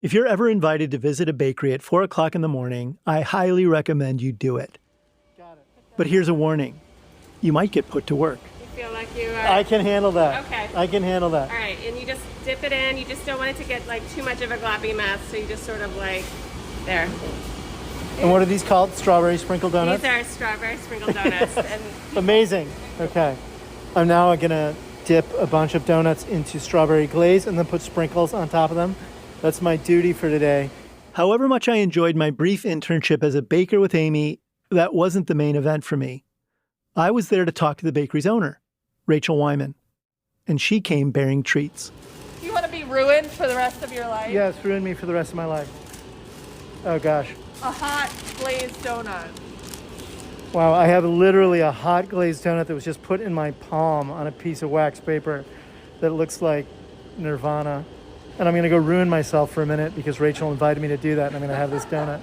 If you're ever invited to visit a bakery at 4 o'clock in the morning, I highly recommend you do it. But here's a warning. You might get put to work. You feel like you are... I can handle that. Okay. I can handle that. All right, and you just dip it in. You just don't want it to get like too much of a gloppy mess, so you just sort of like, there. And what are these called? Strawberry sprinkle donuts? These are strawberry sprinkle donuts. And Amazing. Okay. I'm now going to dip a bunch of donuts into strawberry glaze and then put sprinkles on top of them. That's my duty for today. However much I enjoyed my brief internship as a baker with Amy, that wasn't the main event for me. I was there to talk to the bakery's owner, Rachel Wyman, and she came bearing treats. You want to be ruined for the rest of your life? Yes, ruin me for the rest of my life. Oh gosh. A hot glazed donut. Wow, I have literally a hot glazed donut that was just put in my palm on a piece of wax paper that looks like nirvana. And I'm going to go ruin myself for a minute because Rachel invited me to do that, and I'm going to have this donut.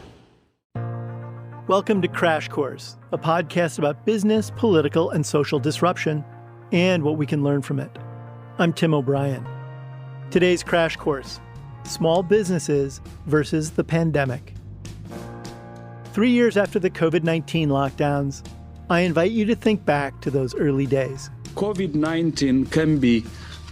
Welcome to Crash Course, a podcast about business, political, and social disruption, and what we can learn from it. I'm Tim O'Brien. Today's Crash Course, small businesses versus the pandemic. 3 years after the COVID-19 lockdowns, I invite you to think back to those early days. COVID-19 can be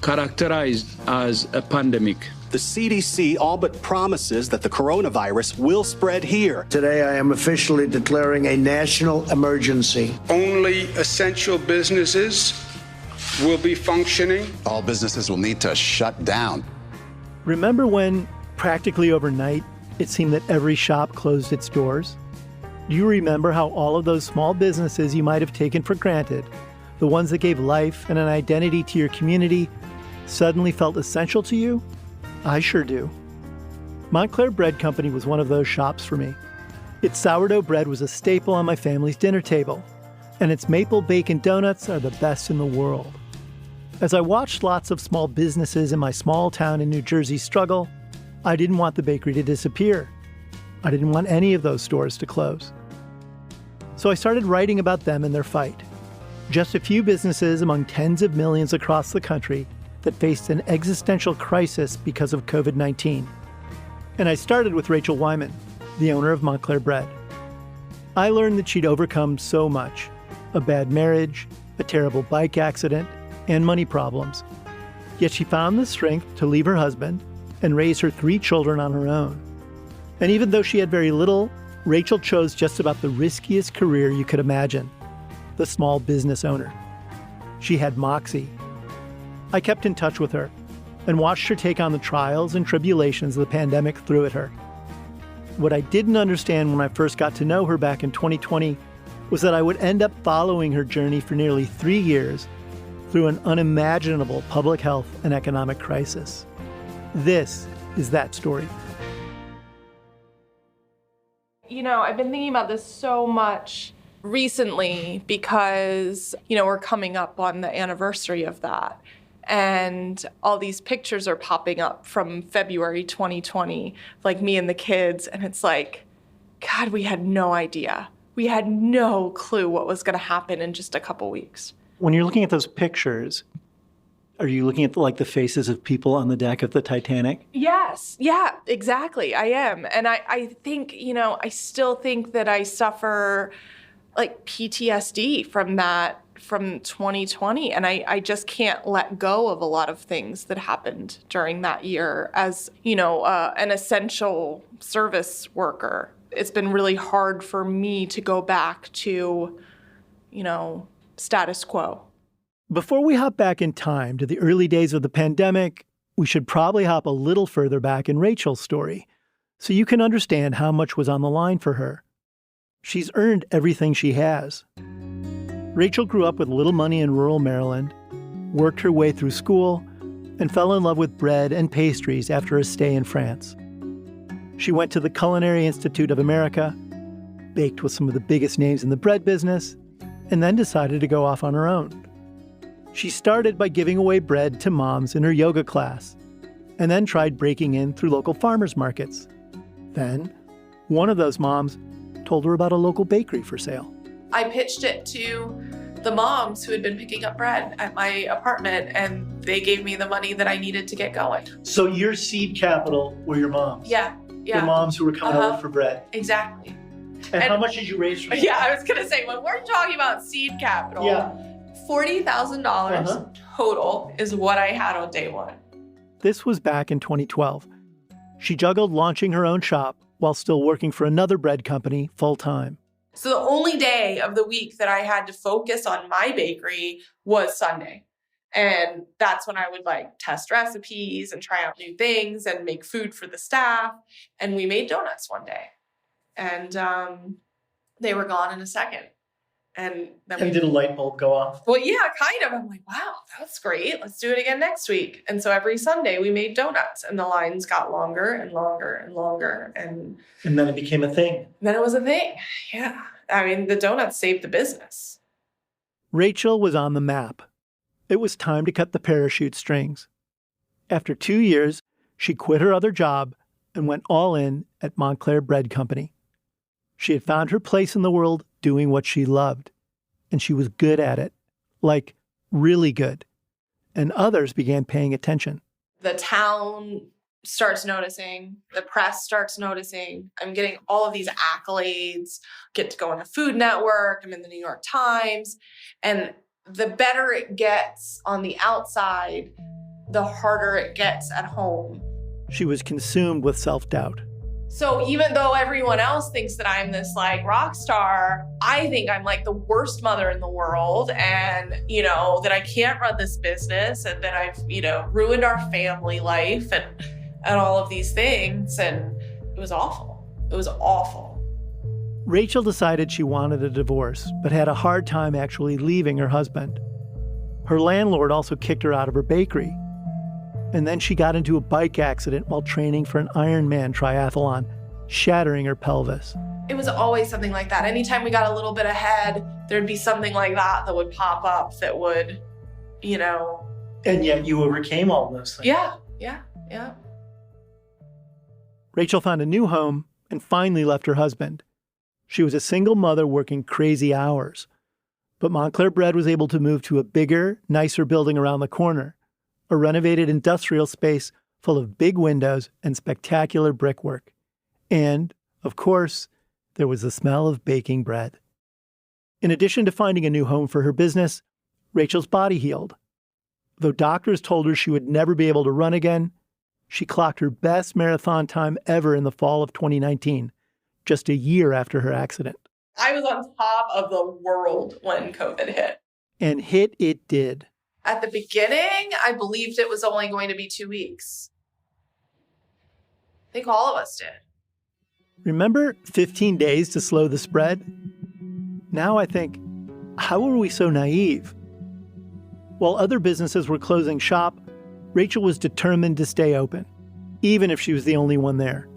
characterized as a pandemic. The CDC all but promises that the coronavirus will spread here. Today, I am officially declaring a national emergency. Only essential businesses will be functioning. All businesses will need to shut down. Remember when, practically overnight, it seemed that every shop closed its doors? Do you remember how all of those small businesses you might have taken for granted, the ones that gave life and an identity to your community, suddenly felt essential to you? I sure do. Montclair Bread Company was one of those shops for me. Its sourdough bread was a staple on my family's dinner table, and its maple bacon donuts are the best in the world. As I watched lots of small businesses in my small town in New Jersey struggle, I didn't want the bakery to disappear. I didn't want any of those stores to close. So I started writing about them and their fight. Just a few businesses among tens of millions across the country that faced an existential crisis because of COVID-19. And I started with Rachel Wyman, the owner of Montclair Bread. I learned that she'd overcome so much: a bad marriage, a terrible bike accident, and money problems. Yet she found the strength to leave her husband and raise her 3 children on her own. And even though she had very little, Rachel chose just about the riskiest career you could imagine: the small business owner. She had moxie. I kept in touch with her and watched her take on the trials and tribulations the pandemic threw at her. What I didn't understand when I first got to know her back in 2020 was that I would end up following her journey for nearly 3 years through an unimaginable public health and economic crisis. This is that story. You know, I've been thinking about this so much recently because, we're coming up on the anniversary of that. And all these pictures are popping up from February 2020, like me and the kids. And it's like, God, we had no idea. We had no clue what was going to happen in just a couple weeks. When you're looking at those pictures, are you looking at the faces of people on the deck of the Titanic? Yes. Yeah, exactly. I am. And I think, I still think that I suffer like PTSD from 2020. And I just can't let go of a lot of things that happened during that year as, an essential service worker. It's been really hard for me to go back to, status quo. Before we hop back in time to the early days of the pandemic, we should probably hop a little further back in Rachel's story so you can understand how much was on the line for her. She's earned everything she has. Rachel grew up with little money in rural Maryland, worked her way through school, and fell in love with bread and pastries after a stay in France. She went to the Culinary Institute of America, baked with some of the biggest names in the bread business, and then decided to go off on her own. She started by giving away bread to moms in her yoga class, and then tried breaking in through local farmers markets. Then, one of those moms told her about a local bakery for sale. I pitched it to the moms who had been picking up bread at my apartment, and they gave me the money that I needed to get going. So your seed capital were your moms? Yeah. The moms who were coming over for bread? Exactly. And how much did you raise from that? Yeah, I was going to say, when we're talking about seed capital, $40,000 total is what I had on day one. This was back in 2012. She juggled launching her own shop while still working for another bread company full-time. So the only day of the week that I had to focus on my bakery was Sunday. And that's when I would test recipes and try out new things and make food for the staff. And we made donuts one day. And they were gone in a second. And then did a light bulb go off? Well, yeah, kind of. I'm like, wow, that's great. Let's do it again next week. And so every Sunday we made donuts, and the lines got longer and longer and longer. And then it became a thing. Then it was a thing. Yeah. I mean, the donuts saved the business. Rachel was on the map. It was time to cut the parachute strings. After 2 years, she quit her other job and went all in at Montclair Bread Company. She had found her place in the world doing what she loved, and she was good at it, like really good. And others began paying attention. The town starts noticing, the press starts noticing. I'm getting all of these accolades, get to go on the Food Network, I'm in the New York Times, and the better it gets on the outside, the harder it gets at home. She was consumed with self-doubt. So even though everyone else thinks that I'm this rock star, I think I'm the worst mother in the world, and, that I can't run this business, and that I've, ruined our family life and all of these things. And it was awful. It was awful. Rachel decided she wanted a divorce, but had a hard time actually leaving her husband. Her landlord also kicked her out of her bakery. And then she got into a bike accident while training for an Ironman triathlon, shattering her pelvis. It was always something like that. Anytime we got a little bit ahead, there'd be something like that would pop up that would, And yet you overcame all those things. Yeah. Rachel found a new home and finally left her husband. She was a single mother working crazy hours. But Montclair Bread was able to move to a bigger, nicer building around the corner, a renovated industrial space full of big windows and spectacular brickwork. And, of course, there was the smell of baking bread. In addition to finding a new home for her business, Rachel's body healed. Though doctors told her she would never be able to run again, she clocked her best marathon time ever in the fall of 2019, just a year after her accident. I was on top of the world when COVID hit. And hit it did. At the beginning, I believed it was only going to be 2 weeks. I think all of us did. Remember 15 days to slow the spread? Now I think, how were we so naive? While other businesses were closing shop, Rachel was determined to stay open, even if she was the only one there.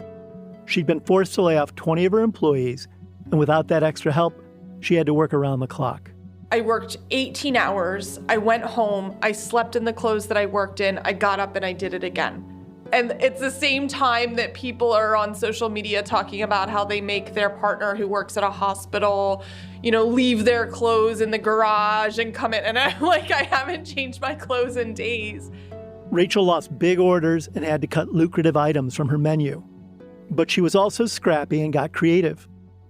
She'd been forced to lay off 20 of her employees, and without that extra help, she had to work around the clock. I worked 18 hours. I went home. I slept in the clothes that I worked in. I got up and I did it again. And it's the same time that people are on social media talking about how they make their partner who works at a hospital, leave their clothes in the garage and come in. And I'm like, I haven't changed my clothes in days. Rachel lost big orders and had to cut lucrative items from her menu. But she was also scrappy and got creative.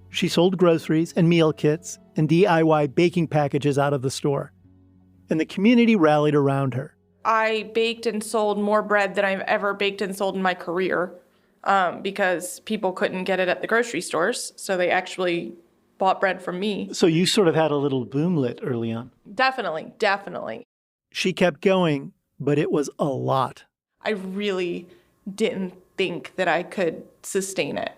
She sold groceries and meal kits and DIY baking packages out of the store. And the community rallied around her. I baked and sold more bread than I've ever baked and sold in my career because people couldn't get it at the grocery stores. So they actually bought bread from me. So you sort of had a little boomlet early on. Definitely. She kept going, but it was a lot. I really didn't think that I could sustain it.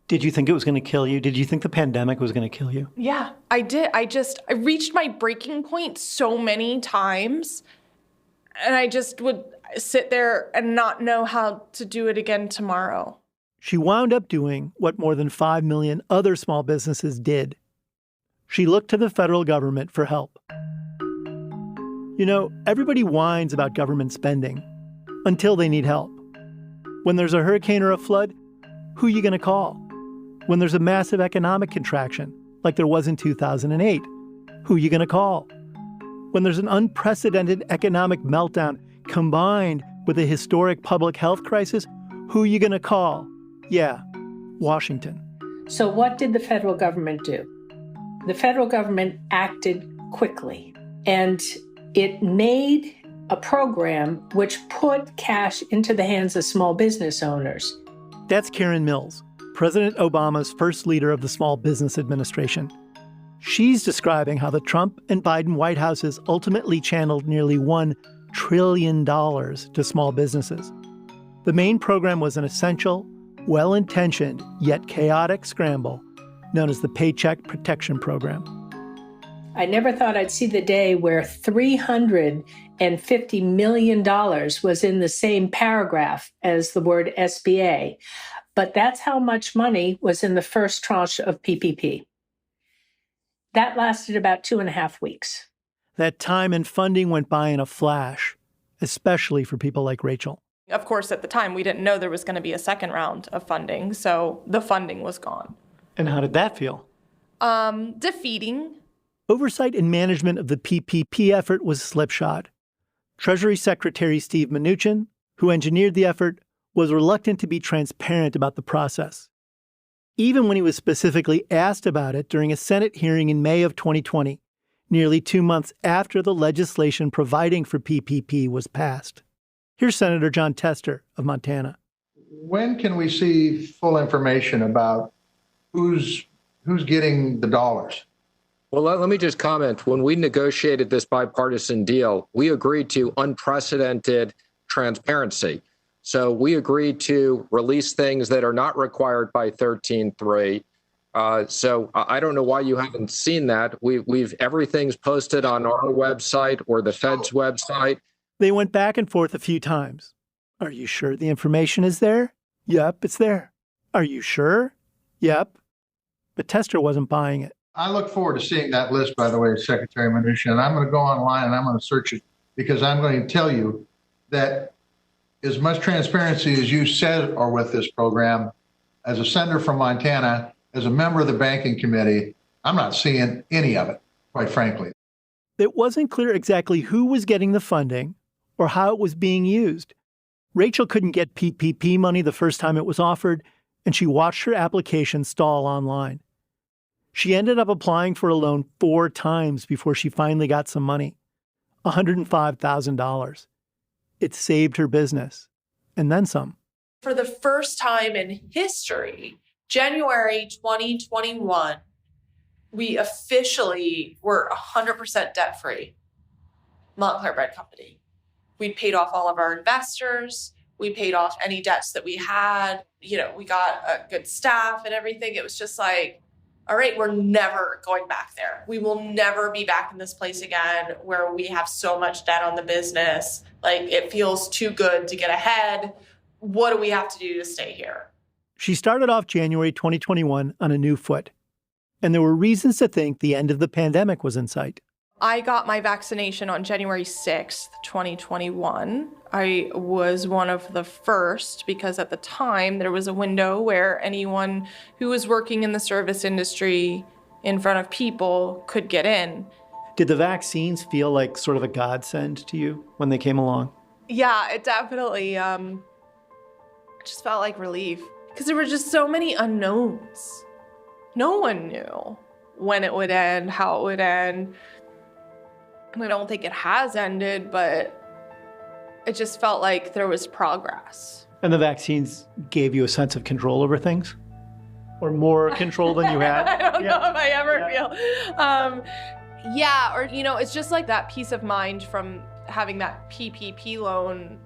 Did you think it was going to kill you? Did you think the pandemic was going to kill you? Yeah, I did. I reached my breaking point so many times, and I just would sit there and not know how to do it again tomorrow. She wound up doing what more than 5 million other small businesses did. She looked to the federal government for help. Everybody whines about government spending until they need help. When there's a hurricane or a flood, who are you going to call? When there's a massive economic contraction, like there was in 2008, Who are you going to call? When there's an unprecedented economic meltdown combined with a historic public health crisis, who are you going to call? Yeah, Washington. So what did the federal government do? The federal government acted quickly, and it made a program which put cash into the hands of small business owners. That's Karen Mills, President Obama's first leader of the Small Business Administration. She's describing how the Trump and Biden White Houses ultimately channeled nearly $1 trillion to small businesses. The main program was an essential, well-intentioned, yet chaotic scramble known as the Paycheck Protection Program. I never thought I'd see the day where $350 million was in the same paragraph as the word SBA, but that's how much money was in the first tranche of PPP. That lasted about 2.5 weeks. That time and funding went by in a flash, especially for people like Rachel. Of course, at the time, we didn't know there was going to be a second round of funding, so the funding was gone. And how did that feel? Defeating. Oversight and management of the PPP effort was slipshod. Treasury Secretary Steve Mnuchin, who engineered the effort, was reluctant to be transparent about the process. Even when he was specifically asked about it during a Senate hearing in May of 2020, nearly 2 months after the legislation providing for PPP was passed. Here's Senator John Tester of Montana. When can we see full information about who's getting the dollars? Well, let me just comment. When we negotiated this bipartisan deal, we agreed to unprecedented transparency. So we agreed to release things that are not required by 13.3. So I don't know why you haven't seen that. Everything's posted on our website or the Fed's website. They went back and forth a few times. Are you sure the information is there? Yep, it's there. Are you sure? Yep. But Tester wasn't buying it. I look forward to seeing that list, by the way, Secretary Mnuchin, and I'm going to go online and I'm going to search it because I'm going to tell you that as much transparency as you said are with this program, as a senator from Montana, as a member of the banking committee, I'm not seeing any of it, quite frankly. It wasn't clear exactly who was getting the funding or how it was being used. Rachel couldn't get PPP money the first time it was offered, and she watched her application stall online. She ended up applying for a loan 4 times before she finally got some money, $105,000. It saved her business, and then some. For the first time in history, January 2021, we officially were 100% debt-free. Montclair Bread Company. We'd paid off all of our investors. We paid off any debts that we had. We got a good staff and everything. It was just like, all right, we're never going back there. We will never be back in this place again where we have so much debt on the business. Like, it feels too good to get ahead. What do we have to do to stay here? She started off January 2021 on a new foot, and there were reasons to think the end of the pandemic was in sight. I got my vaccination on January 6th, 2021. I was one of the first because at the time there was a window where anyone who was working in the service industry in front of people could get in. Did the vaccines feel like sort of a godsend to you when they came along? Yeah, it definitely just felt like relief because there were just so many unknowns. No one knew when it would end, how it would end. And I don't think it has ended, but it just felt like there was progress. And the vaccines gave you a sense of control over things? Or more control than you had? I don't know if I ever feel. It's just like that peace of mind from having that PPP loan,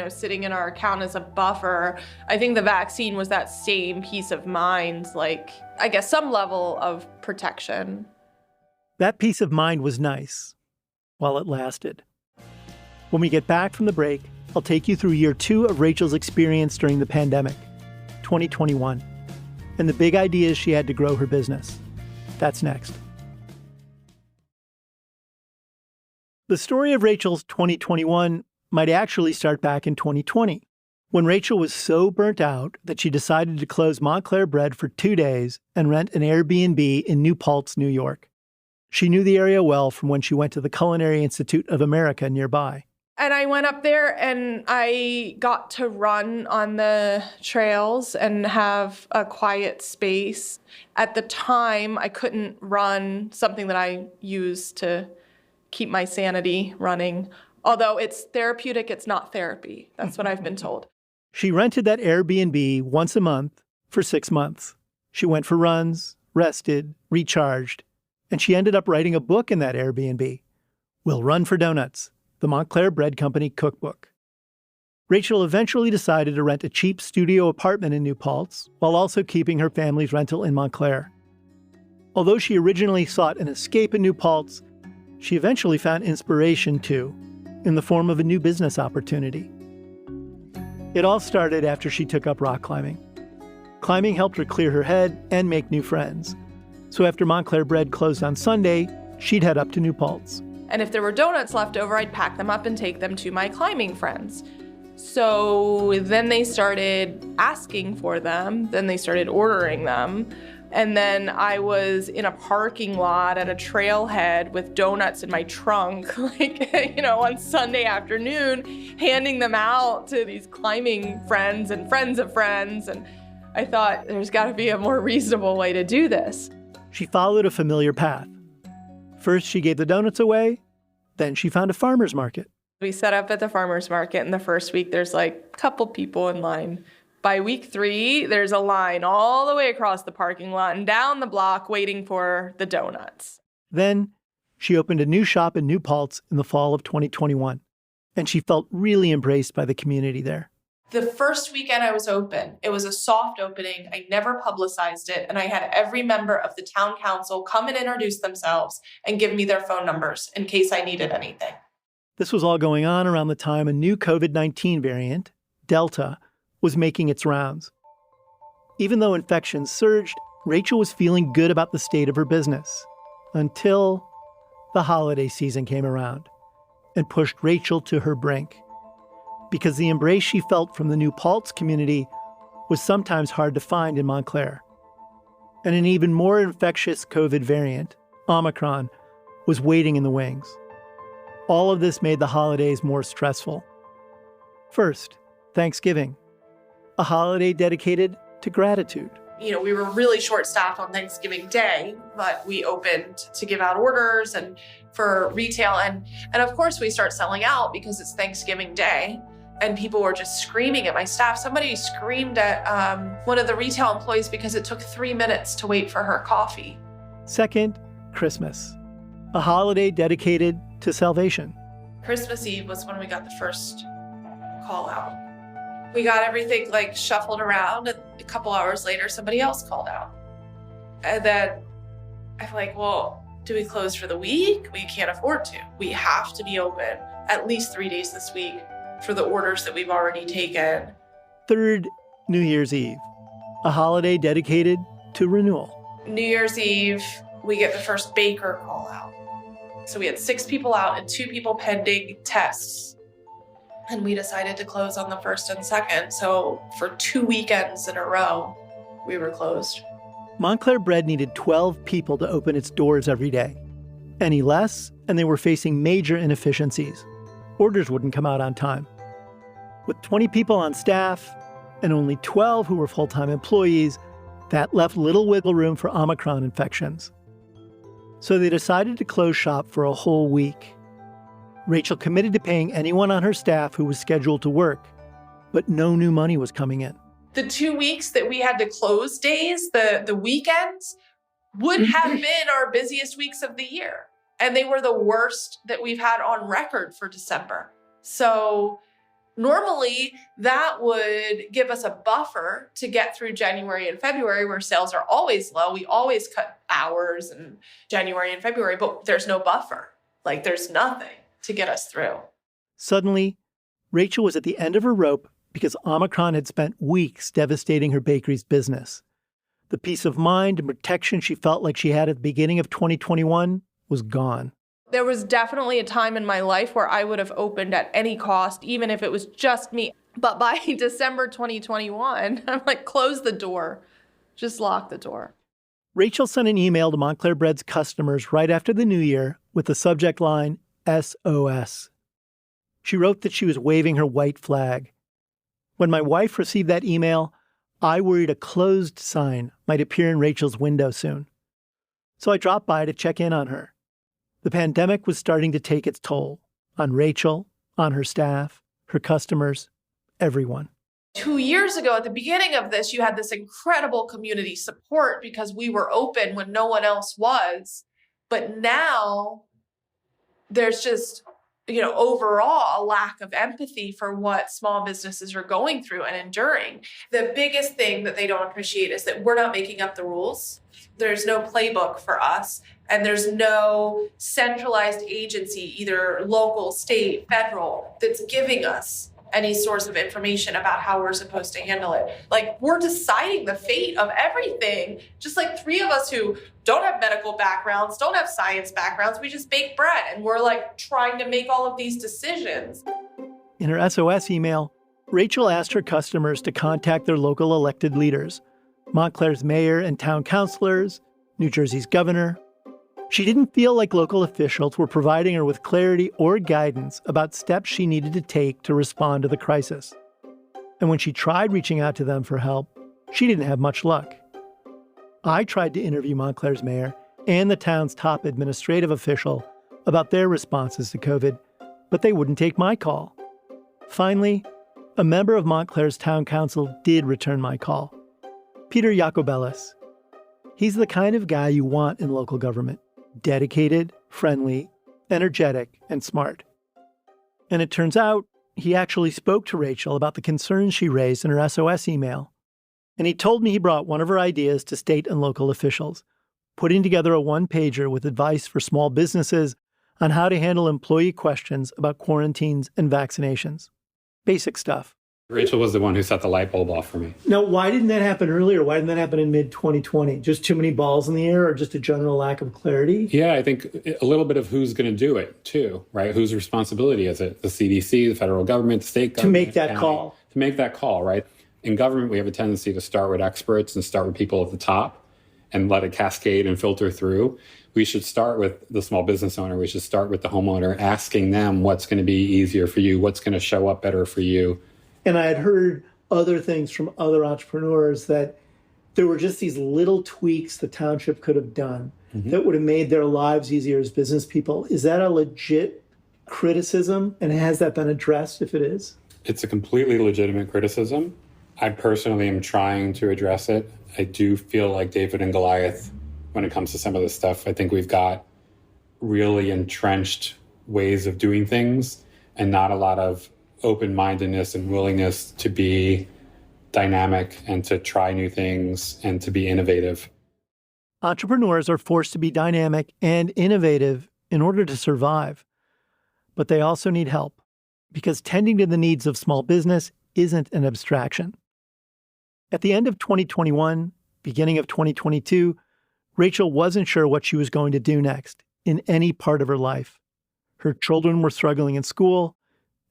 sitting in our account as a buffer. I think the vaccine was that same peace of mind, like, I guess some level of protection. That peace of mind was nice while it lasted. When we get back from the break, I'll take you through year 2 of Rachel's experience during the pandemic, 2021, and the big ideas she had to grow her business. That's next. The story of Rachel's 2021 might actually start back in 2020, when Rachel was so burnt out that she decided to close Montclair Bread for 2 days and rent an Airbnb in New Paltz, New York. She knew the area well from when she went to the Culinary Institute of America nearby. And I went up there and I got to run on the trails and have a quiet space. At the time, I couldn't run, something that I use to keep my sanity running. Although it's therapeutic, it's not therapy. That's what I've been told. She rented that Airbnb once a month for 6 months. She went for runs, rested, recharged, and she ended up writing a book in that Airbnb, We'll Run for Donuts, the Montclair Bread Company cookbook. Rachel eventually decided to rent a cheap studio apartment in New Paltz while also keeping her family's rental in Montclair. Although she originally sought an escape in New Paltz, she eventually found inspiration too, in the form of a new business opportunity. It all started after she took up rock climbing. Climbing helped her clear her head and make new friends. So after Montclair Bread closed on Sunday, she'd head up to New Paltz. And if there were donuts left over, I'd pack them up and take them to my climbing friends. So then they started asking for them, then they started ordering them. And then I was in a parking lot at a trailhead with donuts in my trunk, on Sunday afternoon, handing them out to these climbing friends and friends of friends. And I thought, there's got to be a more reasonable way to do this. She followed a familiar path. First, she gave the donuts away. Then she found a farmer's market. We set up at the farmer's market, and the first week there's a couple people in line. By week 3, there's a line all the way across the parking lot and down the block waiting for the donuts. Then she opened a new shop in New Paltz in the fall of 2021, and she felt really embraced by the community there. The first weekend I was open, it was a soft opening. I never publicized it, and I had every member of the town council come and introduce themselves and give me their phone numbers in case I needed anything. This was all going on around the time a new COVID-19 variant, Delta, was making its rounds. Even though infections surged, Rachel was feeling good about the state of her business until the holiday season came around and pushed Rachel to her brink. Because the embrace she felt from the New Paltz community was sometimes hard to find in Montclair. And an even more infectious COVID variant, Omicron, was waiting in the wings. All of this made the holidays more stressful. First, Thanksgiving, a holiday dedicated to gratitude. We were really short-staffed on Thanksgiving Day, but we opened to give out orders and for retail. And of course, we start selling out because it's Thanksgiving Day. And people were just screaming at my staff. Somebody screamed at one of the retail employees because it took 3 minutes to wait for her coffee. Second, Christmas, a holiday dedicated to salvation. Christmas Eve was when we got the first call out. We got everything shuffled around, and a couple hours later, somebody else called out. And then I'm like, well, do we close for the week? We can't afford to. We have to be open at least 3 days this week for the orders that we've already taken. Third, New Year's Eve, a holiday dedicated to renewal. New Year's Eve, we get the first baker call out. So we had 6 people out and 2 people pending tests. And we decided to close on the 1st and 2nd. So for 2 weekends in a row, we were closed. Montclair Bread needed 12 people to open its doors every day. Any less, and they were facing major inefficiencies. Orders wouldn't come out on time. With 20 people on staff and only 12 who were full-time employees, that left little wiggle room for Omicron infections. So they decided to close shop for a whole week. Rachel committed to paying anyone on her staff who was scheduled to work, but no new money was coming in. The 2 weeks that we had to close days, the weekends, would have been our busiest weeks of the year. And they were the worst that we've had on record for December. So normally that would give us a buffer to get through January and February, where sales are always low. We always cut hours in January and February, but there's no buffer. There's nothing to get us through. Suddenly, Rachel was at the end of her rope because Omicron had spent weeks devastating her bakery's business. The peace of mind and protection she felt like she had at the beginning of 2021 was gone. There was definitely a time in my life where I would have opened at any cost, even if it was just me. But by December 2021, I'm close the door, just lock the door. Rachel sent an email to Montclair Bread's customers right after the new year with the subject line, SOS. She wrote that she was waving her white flag. When my wife received that email, I worried a closed sign might appear in Rachel's window soon. So I dropped by to check in on her. The pandemic was starting to take its toll on Rachel, on her staff, her customers, everyone. 2 years ago, at the beginning of this, you had this incredible community support because we were open when no one else was. But now there's just, overall a lack of empathy for what small businesses are going through and enduring. The biggest thing that they don't appreciate is that we're not making up the rules. There's no playbook for us, and there's no centralized agency, either local, state, federal, that's giving us any source of information about how we're supposed to handle it. Like, we're deciding the fate of everything. Just like three of us who don't have medical backgrounds, don't have science backgrounds, we just bake bread and we're like trying to make all of these decisions. In her SOS email, Rachel asked her customers to contact their local elected leaders, Montclair's mayor and town councilors, New Jersey's governor. She didn't feel like local officials were providing her with clarity or guidance about steps she needed to take to respond to the crisis. And when she tried reaching out to them for help, she didn't have much luck. I tried to interview Montclair's mayor and the town's top administrative official about their responses to COVID, but they wouldn't take my call. Finally, a member of Montclair's town council did return my call. Peter Jacobellis. He's the kind of guy you want in local government. Dedicated, friendly, energetic, and smart. And it turns out he actually spoke to Rachel about the concerns she raised in her SOS email. And he told me he brought one of her ideas to state and local officials, putting together a one-pager with advice for small businesses on how to handle employee questions about quarantines and vaccinations. Basic stuff. Rachel was the one who set the light bulb off for me. Now, why didn't that happen earlier? Why didn't that happen in mid-2020? Just too many balls in the air or just a general lack of clarity? Yeah, I think a little bit of who's going to do it, too, right? Whose responsibility is it? The CDC, the federal government, the state government? To make that call. To make that call, right? In government, we have a tendency to start with experts and start with people at the top and let it cascade and filter through. We should start with the small business owner. We should start with the homeowner, asking them what's going to be easier for you, what's going to show up better for you. And I had heard other things from other entrepreneurs that there were just these little tweaks the township could have done that would have made their lives easier as business people. Is that a legit criticism? And has that been addressed if it is? It's a completely legitimate criticism. I personally am trying to address it. I do feel like David and Goliath when it comes to some of this stuff. I think we've got really entrenched ways of doing things and not a lot of open-mindedness and willingness to be dynamic and to try new things and to be innovative. Entrepreneurs are forced to be dynamic and innovative in order to survive. But they also need help because tending to the needs of small business isn't an abstraction. At the end of 2021, beginning of 2022, Rachel wasn't sure what she was going to do next in any part of her life. Her children were struggling in school,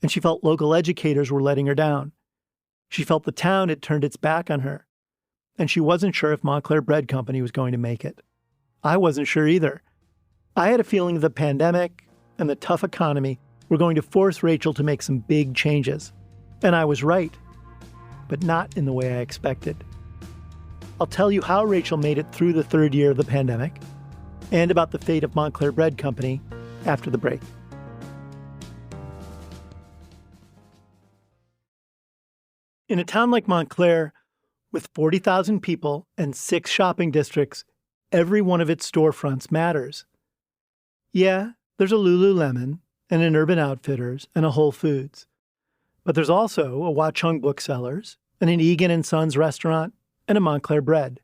and she felt local educators were letting her down. She felt the town had turned its back on her, and she wasn't sure if Montclair Bread Company was going to make it. I wasn't sure either. I had a feeling the pandemic and the tough economy were going to force Rachel to make some big changes. And I was right, but not in the way I expected. I'll tell you how Rachel made it through the third year of the pandemic and about the fate of Montclair Bread Company after the break. In a town like Montclair, with 40,000 people and 6 shopping districts, every one of its storefronts matters. Yeah, there's a Lululemon and an Urban Outfitters and a Whole Foods. But there's also a Watchung Booksellers and an Egan & Sons restaurant and a Montclair Bread.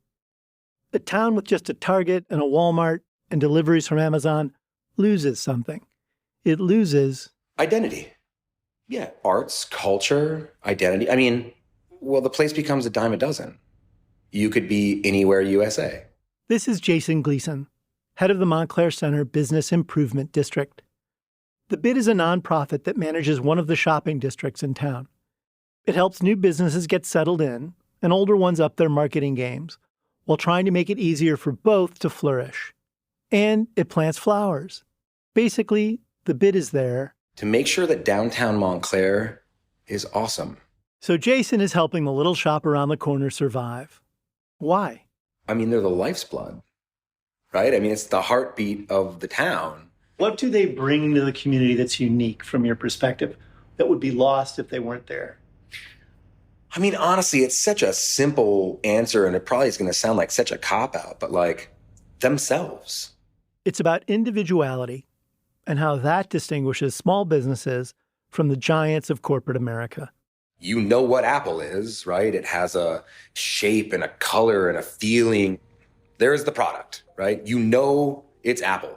A town with just a Target and a Walmart and deliveries from Amazon loses something. It loses identity. Yeah, arts, culture, identity. I mean, well, the place becomes a dime a dozen. You could be anywhere USA. This is Jason Gleason, head of the Montclair Center Business Improvement District. The BID is a nonprofit that manages one of the shopping districts in town. It helps new businesses get settled in and older ones up their marketing games, while trying to make it easier for both to flourish. And it plants flowers. Basically, the bid is there to make sure that downtown Montclair is awesome. So Jason is helping the little shop around the corner survive. Why? I mean, they're the life's blood, right? I mean, it's the heartbeat of the town. What do they bring to the community that's unique from your perspective that would be lost if they weren't there? I mean, honestly, it's such a simple answer, and it probably is going to sound like such a cop-out, but like themselves. It's about individuality and how that distinguishes small businesses from the giants of corporate America. You know what Apple is, right? It has a shape and a color and a feeling. There's the product, right? You know it's Apple.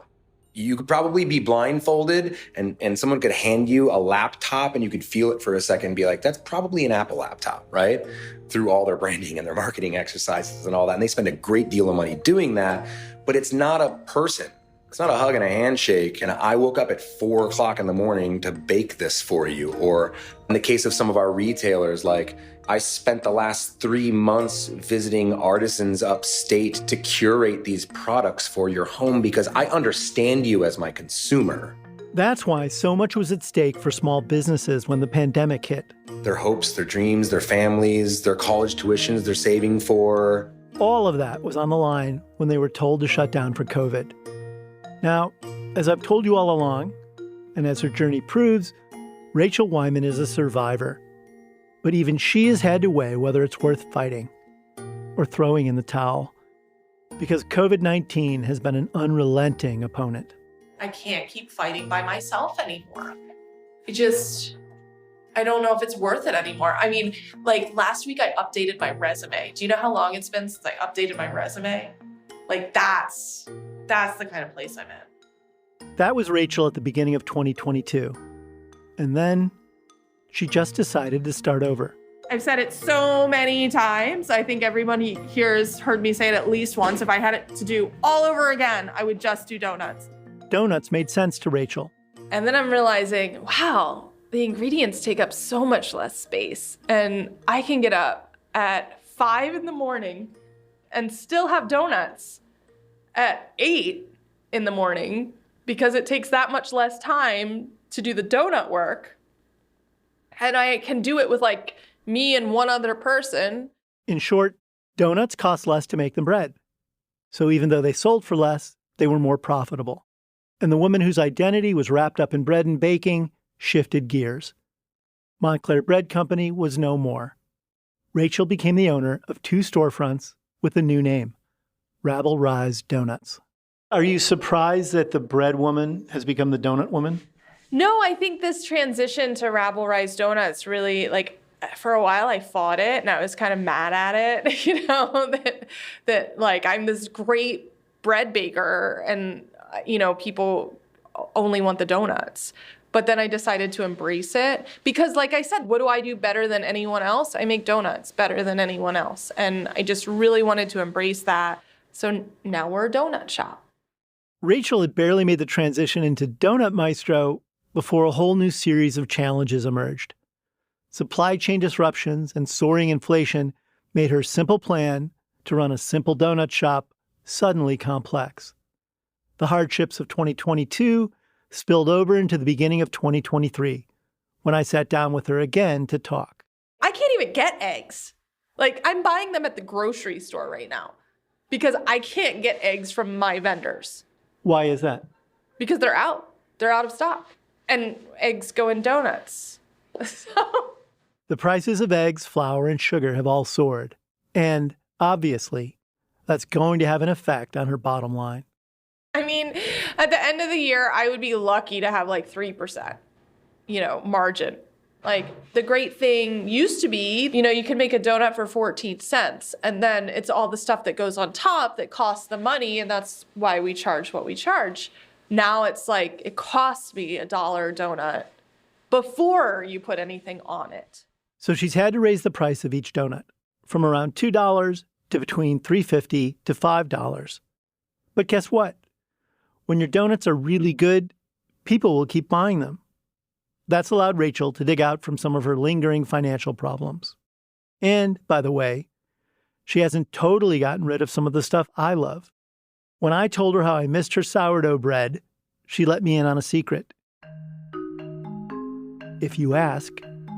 You could probably be blindfolded and someone could hand you a laptop and you could feel it for a second and be like, that's probably an Apple laptop, right? Through all their branding and their marketing exercises and all that. And they spend a great deal of money doing that, but it's not a person. It's not a hug and a handshake. And I woke up at 4 o'clock in the morning to bake this for you. Or in the case of some of our retailers, like I spent the last 3 months visiting artisans upstate to curate these products for your home because I understand you as my consumer. That's why so much was at stake for small businesses when the pandemic hit. Their hopes, their dreams, their families, their college tuitions they're saving for. All of that was on the line when they were told to shut down for COVID. Now, as I've told you all along, and as her journey proves, Rachel Wyman is a survivor. But even she has had to weigh whether it's worth fighting or throwing in the towel, because COVID-19 has been an unrelenting opponent. I can't keep fighting by myself anymore. I don't know if it's worth it anymore. I mean, like last week I updated my resume. Do you know how long it's been since I updated my resume? Like that's the kind of place I'm in. That was Rachel at the beginning of 2022. And then she just decided to start over. I've said it so many times. I think everybody here has heard me say it at least once. If I had it to do all over again, I would just do donuts. Donuts made sense to Rachel. And then I'm realizing, wow, the ingredients take up so much less space. And I can get up at 5 in the morning and still have donuts at 8 in the morning because it takes that much less time to do the donut work. And I can do it with like me and one other person. In short, donuts cost less to make than bread. So even though they sold for less, they were more profitable. And the woman whose identity was wrapped up in bread and baking shifted gears. Montclair Bread Company was no more. Rachel became the owner of 2 storefronts with a new name, Rabble Rise Donuts. Are you surprised that the bread woman has become the donut woman? No, I think this transition to Rabble Rise Donuts really, like, for a while I fought it and I was kind of mad at it, you know, that like I'm this great bread baker and, you know, people only want the donuts. But then I decided to embrace it because, like I said, what do I do better than anyone else? I make donuts better than anyone else. And I just really wanted to embrace that. So now we're a donut shop. Rachel had barely made the transition into Donut Maestro before a whole new series of challenges emerged. Supply chain disruptions and soaring inflation made her simple plan to run a simple donut shop suddenly complex. The hardships of 2022 spilled over into the beginning of 2023, when I sat down with her again to talk. I can't even get eggs. Like, I'm buying them at the grocery store right now because I can't get eggs from my vendors. Why is that? Because they're out. They're out of stock. And eggs go in donuts. The prices of eggs, flour, and sugar have all soared. And, obviously, that's going to have an effect on her bottom line. I mean, at the end of the year, I would be lucky to have like 3%, you know, margin. Like the great thing used to be, you know, you could make a donut for 14 cents and then it's all the stuff that goes on top that costs the money. And that's why we charge what we charge. Now it's like, it costs me $1 a donut before you put anything on it. So she's had to raise the price of each donut from around $2 to between $3.50 to $5. But guess what? When your donuts are really good, people will keep buying them. That's allowed Rachel to dig out from some of her lingering financial problems. And, by the way, she hasn't totally gotten rid of some of the stuff I love. When I told her how I missed her sourdough bread, she let me in on a secret. If you ask,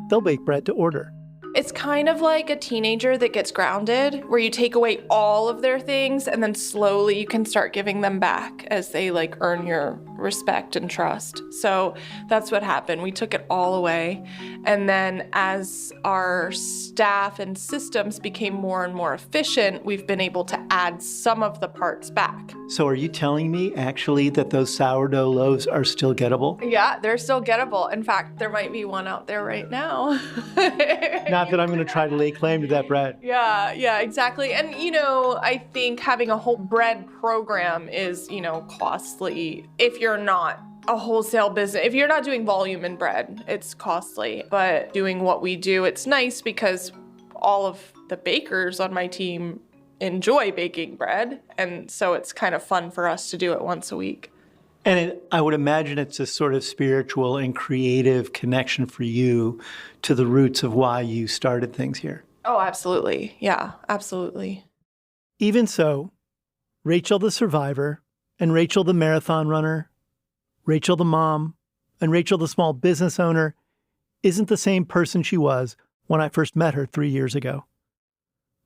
they'll bake bread to order. It's kind of like a teenager that gets grounded, where you take away all of their things and then slowly you can start giving them back as they like earn your respect and trust. So that's what happened. We took it all away. And then as our staff and systems became more and more efficient, we've been able to add some of the parts back. So are you telling me actually that those sourdough loaves are still gettable? Yeah, they're still gettable. In fact, there might be one out there right now. Not that I'm going to try to lay claim to that bread. Yeah, exactly. And, I think having a whole bread program is, costly if you're not a wholesale business. If you're not doing volume in bread, it's costly. But doing what we do, it's nice because all of the bakers on my team enjoy baking bread. And so it's kind of fun for us to do it once a week. And I would imagine it's a sort of spiritual and creative connection for you to the roots of why you started things here. Oh, absolutely. Yeah, absolutely. Even so, Rachel the survivor, and Rachel the marathon runner, Rachel the mom, and Rachel the small business owner isn't the same person she was when I first met her 3 years ago.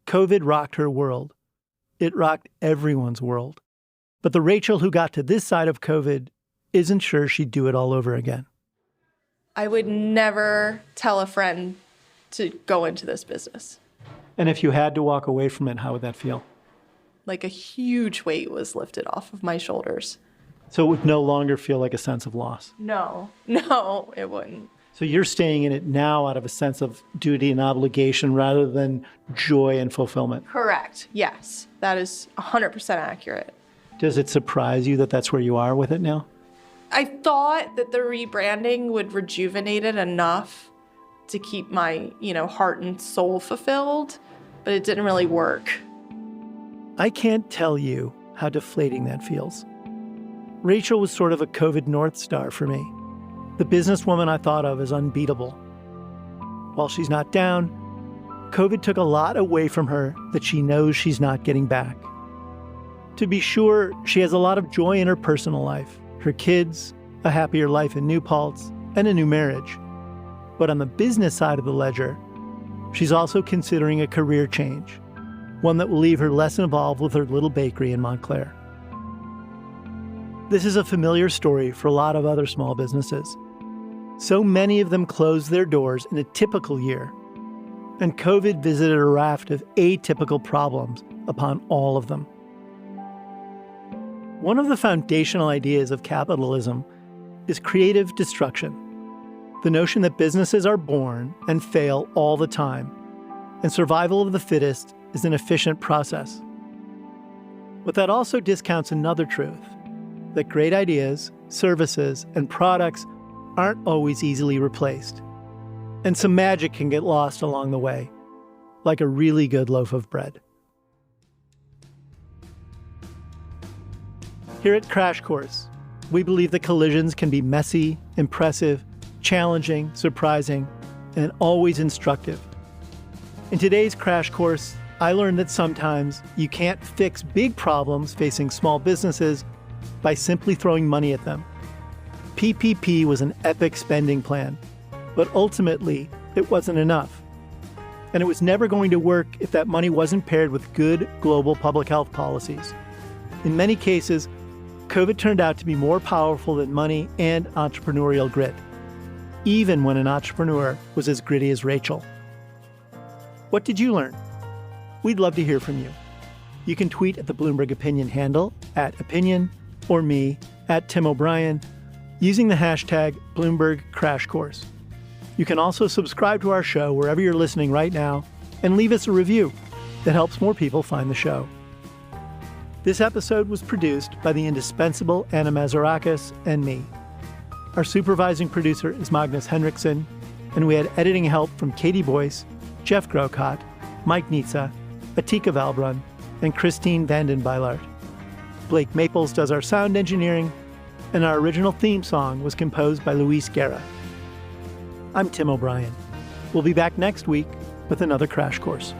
COVID rocked her world. It rocked everyone's world. But the Rachel who got to this side of COVID isn't sure she'd do it all over again. I would never tell a friend to go into this business. And if you had to walk away from it, how would that feel? Like a huge weight was lifted off of my shoulders. So it would no longer feel like a sense of loss? No, it wouldn't. So you're staying in it now out of a sense of duty and obligation rather than joy and fulfillment? Correct. Yes, that is 100% accurate. Does it surprise you that that's where you are with it now? I thought that the rebranding would rejuvenate it enough to keep my, heart and soul fulfilled, but it didn't really work. I can't tell you how deflating that feels. Rachel was sort of a COVID North Star for me, the businesswoman I thought of as unbeatable. While she's not down, COVID took a lot away from her that she knows she's not getting back. To be sure, she has a lot of joy in her personal life, her kids, a happier life in New Paltz, and a new marriage. But on the business side of the ledger, she's also considering a career change, one that will leave her less involved with her little bakery in Montclair. This is a familiar story for a lot of other small businesses. So many of them closed their doors in a typical year, and COVID visited a raft of atypical problems upon all of them. One of the foundational ideas of capitalism is creative destruction. The notion that businesses are born and fail all the time, and survival of the fittest is an efficient process. But that also discounts another truth, that great ideas, services, and products aren't always easily replaced. And some magic can get lost along the way, like a really good loaf of bread. Here at Crash Course, we believe that collisions can be messy, impressive, challenging, surprising, and always instructive. In today's Crash Course, I learned that sometimes you can't fix big problems facing small businesses by simply throwing money at them. PPP was an epic spending plan, but ultimately, it wasn't enough. And it was never going to work if that money wasn't paired with good global public health policies. In many cases, COVID turned out to be more powerful than money and entrepreneurial grit, even when an entrepreneur was as gritty as Rachel. What did you learn? We'd love to hear from you. You can tweet at the Bloomberg Opinion handle @opinion or me @TimO'Brien using the hashtag #BloombergCrashCourse. You can also subscribe to our show wherever you're listening right now and leave us a review that helps more people find the show. This episode was produced by the indispensable Anna Mazarakis and me. Our supervising producer is Magnus Henriksen, and we had editing help from Katie Boyce, Jeff Grocott, Mike Nitza, Atika Valbrun, and Christine Vanden Beilart. Blake Maples does our sound engineering, and our original theme song was composed by Luis Guerra. I'm Tim O'Brien. We'll be back next week with another Crash Course.